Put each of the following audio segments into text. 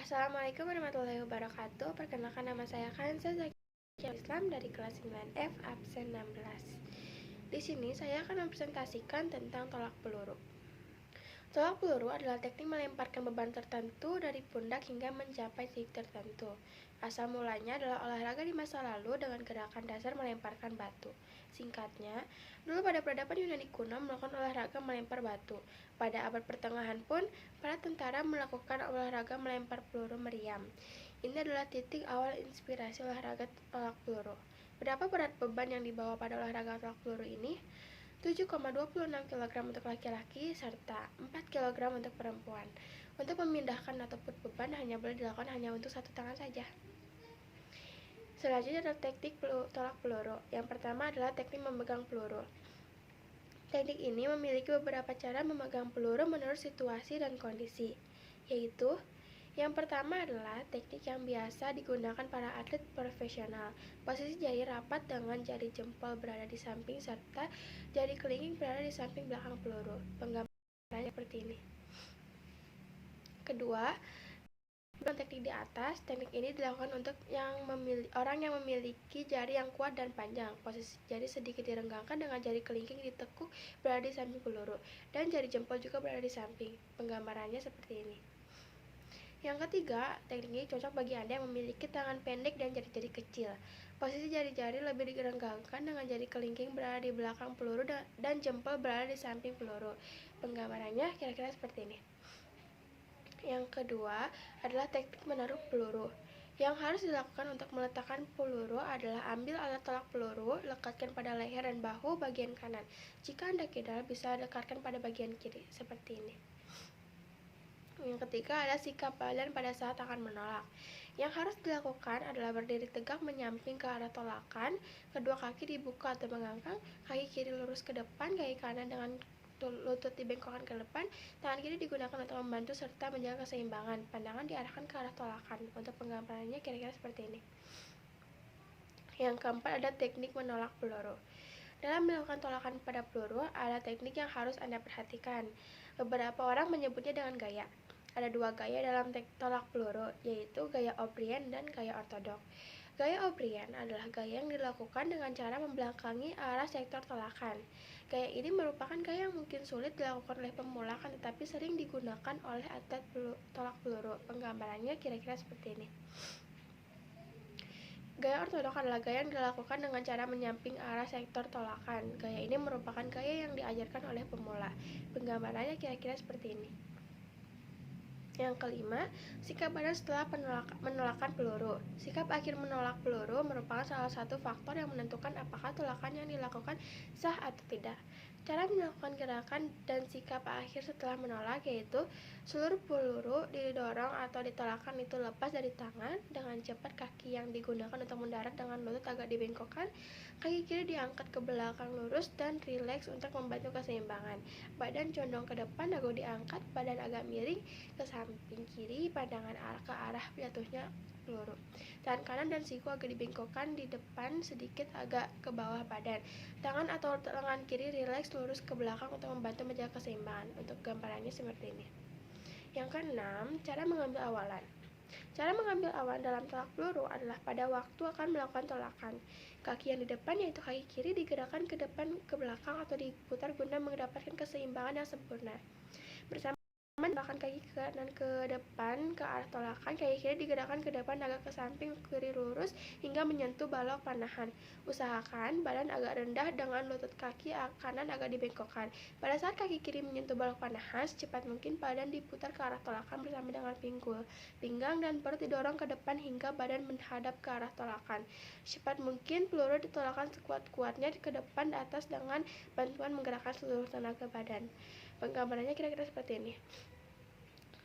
Assalamualaikum warahmatullahi wabarakatuh. Perkenalkan, nama saya Kansa Zakia Islam dari kelas 9F absen 16. Di sini saya akan mempresentasikan tentang tolak peluru. Tolak peluru adalah teknik melemparkan beban tertentu dari pundak hingga mencapai titik tertentu. Asal mulanya adalah olahraga di masa lalu dengan gerakan dasar melemparkan batu. Singkatnya, dulu pada peradaban Yunani kuno melakukan olahraga melempar batu. Pada abad pertengahan pun, para tentara melakukan olahraga melempar peluru meriam. Ini adalah titik awal inspirasi olahraga tolak peluru. Berapa berat beban yang dibawa pada olahraga tolak peluru ini? 7,26 kg untuk laki-laki serta 4 kg untuk perempuan. Untuk memindahkan atau put beban hanya boleh dilakukan hanya untuk satu tangan saja. Selanjutnya adalah teknik tolak peluru. Yang pertama adalah teknik memegang peluru. Teknik ini memiliki beberapa cara memegang peluru menurut situasi dan kondisi, yaitu yang pertama adalah teknik yang biasa digunakan para atlet profesional. Posisi jari rapat dengan jari jempol berada di samping serta jari kelingking berada di samping belakang peluru. Penggambarannya seperti ini. Kedua, teknik di atas. Teknik ini dilakukan untuk orang yang memiliki jari yang kuat dan panjang. Posisi jari sedikit direnggangkan dengan jari kelingking ditekuk berada di samping peluru dan jari jempol juga berada di samping. Penggambarannya seperti ini. Yang ketiga, teknik ini cocok bagi Anda yang memiliki tangan pendek dan jari-jari kecil. Posisi jari-jari lebih direnggangkan dengan jari kelingking berada di belakang peluru dan jempol berada di samping peluru. Penggambarannya kira-kira seperti ini. Yang kedua adalah teknik menaruh peluru. Yang harus dilakukan untuk meletakkan peluru adalah ambil alat tolak peluru, lekatkan pada leher dan bahu bagian kanan. Jika Anda kidal, bisa lekatkan pada bagian kiri, seperti ini. Yang ketiga adalah sikap badan pada saat akan menolak. Yang harus dilakukan adalah berdiri tegak menyamping ke arah tolakan, kedua kaki dibuka atau mengangkat, kaki kiri lurus ke depan, kaki kanan dengan lutut dibengkokkan ke depan, tangan kiri digunakan untuk membantu serta menjaga keseimbangan, pandangan diarahkan ke arah tolakan. Untuk penggambarannya kira-kira seperti ini. Yang keempat ada teknik menolak peluru. Dalam melakukan tolakan pada peluru, ada teknik yang harus Anda perhatikan. Beberapa orang menyebutnya dengan gaya. Ada dua gaya dalam tolak peluru, yaitu gaya O'Brien dan gaya ortodok. Gaya O'Brien adalah gaya yang dilakukan dengan cara membelakangi arah sektor tolakan. Gaya ini merupakan gaya yang mungkin sulit dilakukan oleh pemula, tetapi sering digunakan oleh atlet tolak peluru. Penggambarannya kira-kira seperti ini. Gaya ortodok adalah gaya yang dilakukan dengan cara menyamping arah sektor tolakan. Gaya ini merupakan gaya yang diajarkan oleh pemula. Penggambarannya kira-kira seperti ini. Yang kelima, sikap badan setelah menolakkan peluru. Sikap akhir menolak peluru merupakan salah satu faktor yang menentukan apakah tolakan yang dilakukan sah atau tidak. Cara melakukan gerakan dan sikap akhir setelah menolak yaitu seluruh peluru didorong atau ditolakkan itu lepas dari tangan dengan cepat, kaki yang digunakan untuk mendarat dengan lutut agak dibengkokkan, kaki kiri diangkat ke belakang lurus dan rileks untuk membantu keseimbangan. Badan condong ke depan, dagu diangkat, badan agak miring ke samping kiri, pandangan ke arah jatuhnya peluru. Tangan kanan dan siku agak dibengkokkan di depan sedikit agak ke bawah badan. Tangan atau lengan kiri rileks lurus ke belakang untuk membantu menjaga keseimbangan. Untuk gambarannya seperti ini. Yang keenam, cara mengambil awalan. Cara mengambil awalan dalam tolak peluru adalah pada waktu akan melakukan tolakan. Kaki yang di depan yaitu kaki kiri digerakkan ke depan ke belakang atau diputar guna mendapatkan keseimbangan yang sempurna. Bersama gerakan kaki kanan ke depan ke arah tolakan, kaki kiri digerakkan ke depan agak ke samping kiri lurus hingga menyentuh balok panahan. Usahakan badan agak rendah dengan lutut kaki kanan agak dibengkokkan. Pada saat kaki kiri menyentuh balok panahan, secepat mungkin badan diputar ke arah tolakan bersama dengan pinggul, pinggang dan perut didorong ke depan hingga badan menghadap ke arah tolakan. Secepat mungkin peluru ditolakkan sekuat-kuatnya ke depan atas dengan bantuan menggerakkan seluruh tenaga badan. Penggambarannya kira-kira seperti ini.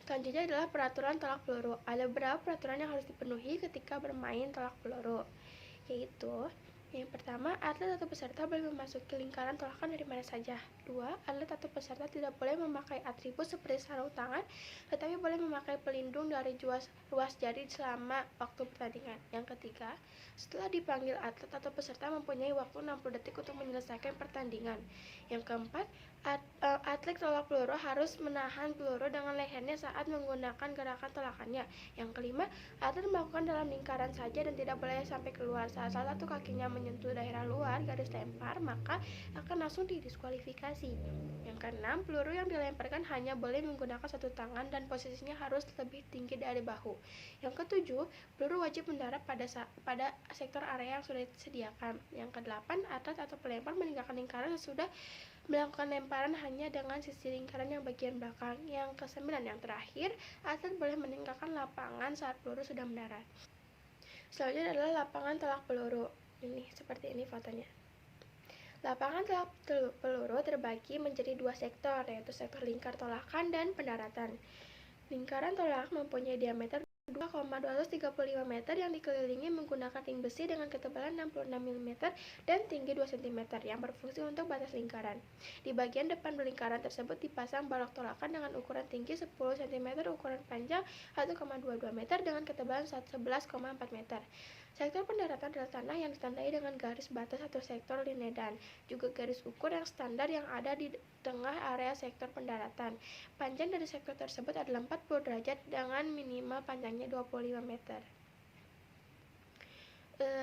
Selanjutnya adalah peraturan tolak peluru. Ada beberapa peraturan yang harus dipenuhi ketika bermain tolak peluru, yaitu yang pertama, atlet atau peserta boleh memasuki lingkaran tolakan dari mana saja. 2. Atlet atau peserta tidak boleh memakai atribut seperti sarung tangan, tetapi boleh memakai pelindung dari ruas jari selama waktu pertandingan. Yang ketiga, setelah dipanggil atlet atau peserta mempunyai waktu 60 detik untuk menyelesaikan pertandingan. Yang keempat, Atlet tolak peluru harus menahan peluru dengan lehernya saat menggunakan gerakan tolakannya. Yang kelima, atlet melakukan dalam lingkaran saja dan tidak boleh sampai keluar. Saat salah satu kakinya menyentuh daerah luar garis lempar, maka akan langsung didiskualifikasi. Yang keenam, peluru yang dilemparkan hanya boleh menggunakan satu tangan dan posisinya harus lebih tinggi dari bahu. Yang ketujuh, peluru wajib mendarat pada sektor area yang sudah disediakan. Yang kedelapan, atlet atau pelempar meninggalkan lingkaran sesudah melakukan lemparan hanya dengan sisi lingkaran yang bagian belakang. Yang kesembilan, yang terakhir, atlet boleh meninggalkan lapangan saat peluru sudah mendarat. Selanjutnya adalah lapangan tolak peluru. Ini seperti ini fotonya. Lapangan tolak peluru terbagi menjadi dua sektor, yaitu sektor lingkar tolakan dan pendaratan. Lingkaran tolak mempunyai diameter 2,235 meter yang dikelilingi menggunakan ring besi dengan ketebalan 66 mm dan tinggi 2 cm yang berfungsi untuk batas lingkaran. Di bagian depan lingkaran tersebut dipasang balok tolakan dengan ukuran tinggi 10 cm, ukuran panjang 1,22 meter dengan ketebalan 11,4 meter. Sektor pendaratan adalah tanah yang ditandai dengan garis batas atau sektor linedan, juga garis ukur yang standar yang ada di tengah area sektor pendaratan. Panjang dari sektor tersebut adalah 40 derajat dengan minimal panjangnya 25 meter.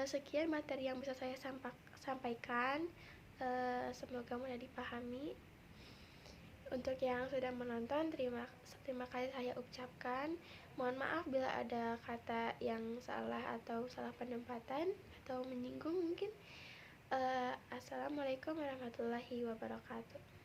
Sekian materi yang bisa saya sampaikan. Semoga mudah dipahami. Untuk yang sudah menonton, terima kasih saya ucapkan. Mohon maaf bila ada kata yang salah atau salah penempatan atau menyinggung mungkin. Assalamualaikum warahmatullahi wabarakatuh.